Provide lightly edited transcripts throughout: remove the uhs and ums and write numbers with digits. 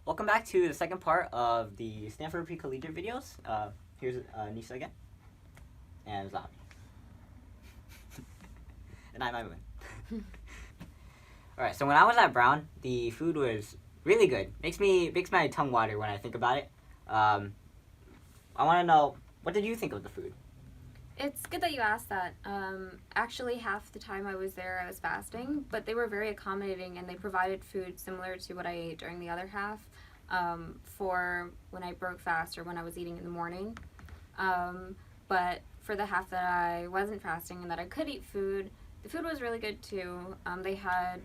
Welcome back to the second part of the Stanford Pre-Collegiate videos. Here's Anisa again, and Zami. And I'm Aiman. Alright, so when I was at Brown, the food was really good. Makes my tongue water when I think about it. I want to know, what did you think of the food? It's good that you asked that. Actually, half the time I was there, I was fasting, but they were very accommodating and they provided food similar to what I ate during the other half for when I broke fast or when I was eating in the morning. But for the half that I wasn't fasting and that I could eat food, the food was really good too. They had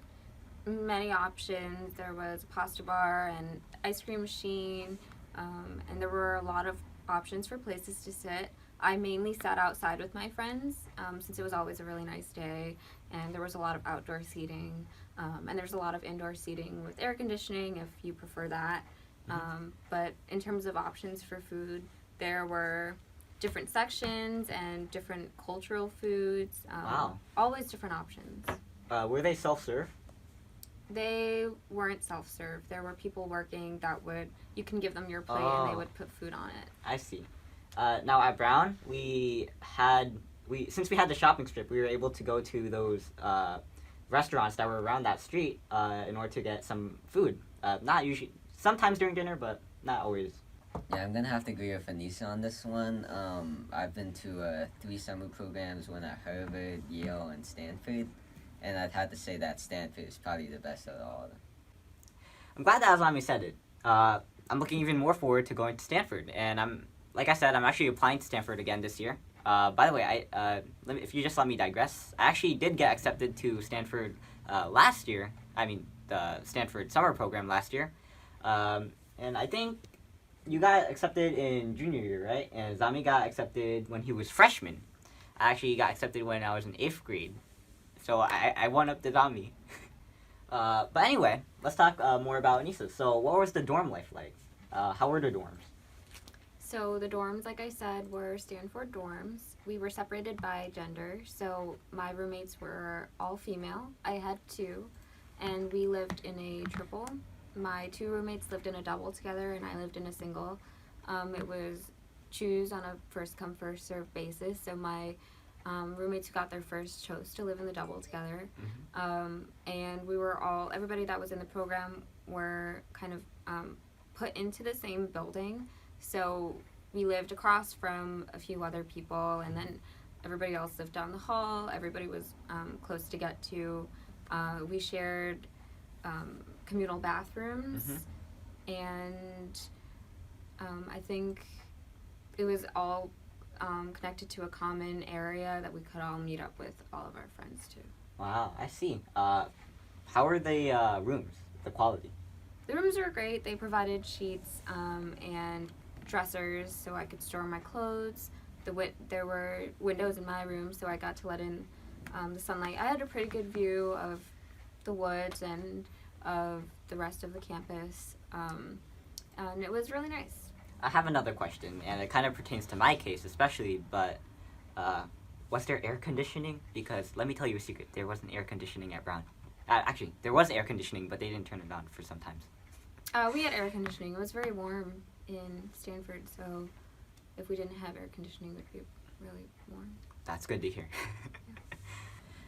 many options. There was a pasta bar and ice cream machine, and there were a lot of options for places to sit. I mainly sat outside with my friends since it was always a really nice day, and there was a lot of outdoor seating, and there's a lot of indoor seating with air conditioning if you prefer that. But in terms of options for food, there were different sections and different cultural foods. Wow. Always different options. Were they self-serve? They weren't self-serve. There were people working that you can give them your plate and they would put food on it. I see. Now at Brown, since we had the shopping strip, we were able to go to those restaurants that were around that street in order to get some food. Not usually, sometimes during dinner, but not always. Yeah, I'm gonna have to agree with Anisa on this one. I've been to 3 summer programs, one at Harvard, Yale, and Stanford, and I'd have to say that Stanford is probably the best of all of them. I'm glad that Azami said it. I'm looking even more forward to going to Stanford, and like I said, I'm actually applying to Stanford again this year. By the way, if you just let me digress, I actually did get accepted to Stanford last year. I mean, the Stanford summer program last year. And I think you got accepted in junior year, right? And Zami got accepted when he was freshman. I actually got accepted when I was in 8th grade. So I won up to Zami. But anyway, let's talk more about Anisa. So what was the dorm life like? How were the dorms? So the dorms, like I said, were Stanford dorms. We were separated by gender, so my roommates were all female. I had 2, and we lived in a triple. My 2 roommates lived in a double together, and I lived in a single. It was choose on a first-come, first-served basis, so my roommates who got there first chose to live in the double together. And we were everybody that was in the program were kind of put into the same building. So we lived across from a few other people, and then everybody else lived down the hall. Everybody was close to get to. We shared communal bathrooms, and I think it was all connected to a common area that we could all meet up with all of our friends too. Wow, I see. How were the rooms, the quality? The rooms were great. They provided sheets and dressers so I could store my clothes. There were windows in my room, so I got to let in the sunlight. I had a pretty good view of the woods and of the rest of the campus, and it was really nice. I have another question, and it kind of pertains to my case especially, but was there air conditioning? Because let me tell you a secret, there wasn't air conditioning at Brown. Actually, there was air conditioning, but they didn't turn it on for some times. We had air conditioning. It was very warm in Stanford, so if we didn't have air conditioning, it would be really warm. That's good to hear.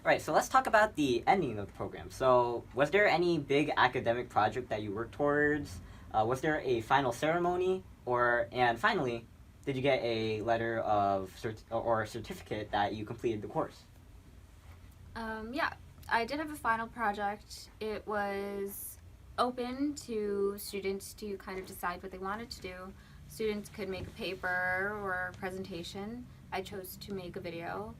Alright, so let's talk about the ending of the program. So, was there any big academic project that you worked towards? Was there a final ceremony? And finally, did you get a letter of or a certificate that you completed the course? Yeah, I did have a final project. It was open to students to kind of decide what they wanted to do. Students could make a paper or a presentation. I chose to make a video,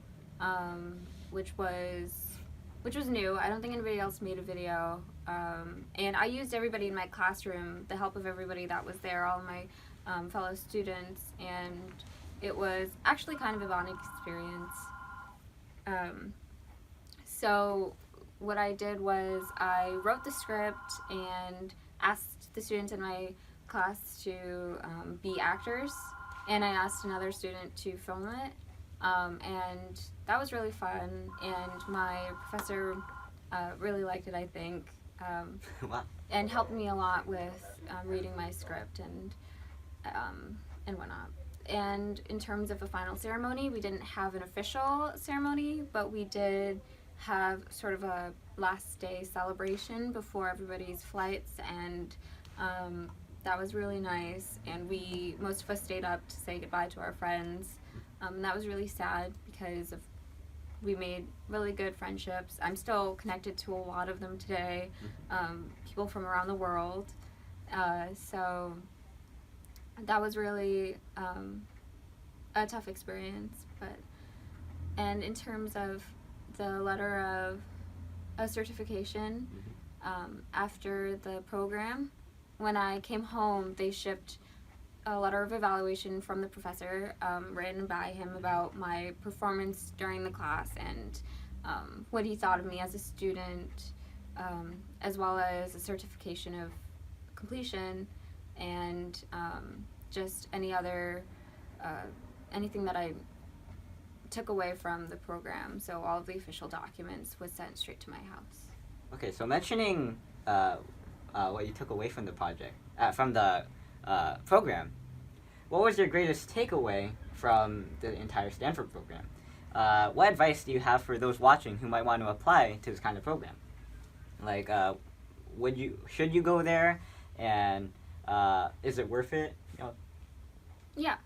which was new. I don't think anybody else made a video. And I used everybody in my classroom, the help of everybody that was there, all of my fellow students, and it was actually kind of a bonding experience. So what I did was I wrote the script and asked the students in my class to be actors, and I asked another student to film it, and that was really fun, and my professor really liked it, I think. Wow. and helped me a lot with reading my script and whatnot. And in terms of the final ceremony, we didn't have an official ceremony, but we did have sort of a last day celebration before everybody's flights, and that was really nice. And most of us stayed up to say goodbye to our friends, and that was really sad because we made really good friendships. I'm still connected to a lot of them today, people from around the world. So that was really a tough experience. And in terms of the letter of a certification, after the program, when I came home, they shipped a letter of evaluation from the professor, written by him about my performance during the class and what he thought of me as a student, as well as a certification of completion and just anything that I took away from the program. So all of the official documents was sent straight to my house. Okay, so mentioning what you took away from the program, what was your greatest takeaway from the entire Stanford program? What advice do you have for those watching who might want to apply to this kind of program? Like, should you go there, and is it worth it? Yeah,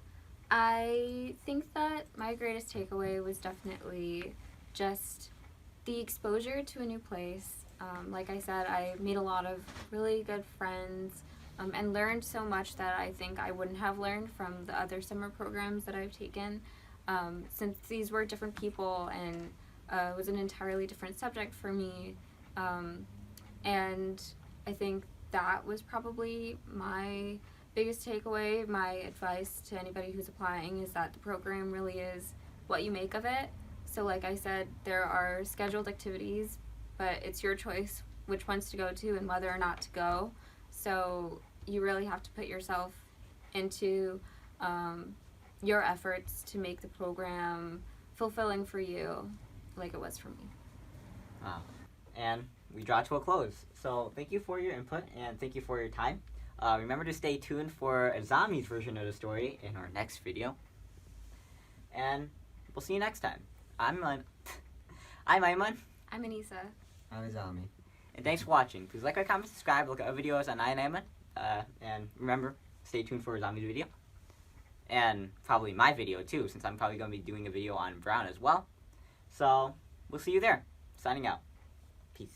I think that my greatest takeaway was definitely just the exposure to a new place. Like I said, I made a lot of really good friends and learned so much that I think I wouldn't have learned from the other summer programs that I've taken, since these were different people and it was an entirely different subject for me. And I think that was probably my biggest takeaway. My advice to anybody who's applying is that the program really is what you make of it. So like I said, there are scheduled activities, but it's your choice which ones to go to and whether or not to go. So you really have to put yourself into your efforts to make the program fulfilling for you like it was for me. And we draw to a close. So thank you for your input and thank you for your time. Remember to stay tuned for Hizami's version of the story in our next video. And we'll see you next time. I'm Aiman. I'm Anisa. I'm Hizami. And thanks for watching. Please like, comment, subscribe, look at other videos on EYeOnAiman. And remember, stay tuned for Hizami's video. And probably my video too, since I'm probably going to be doing a video on Brown as well. So, we'll see you there. Signing out. Peace.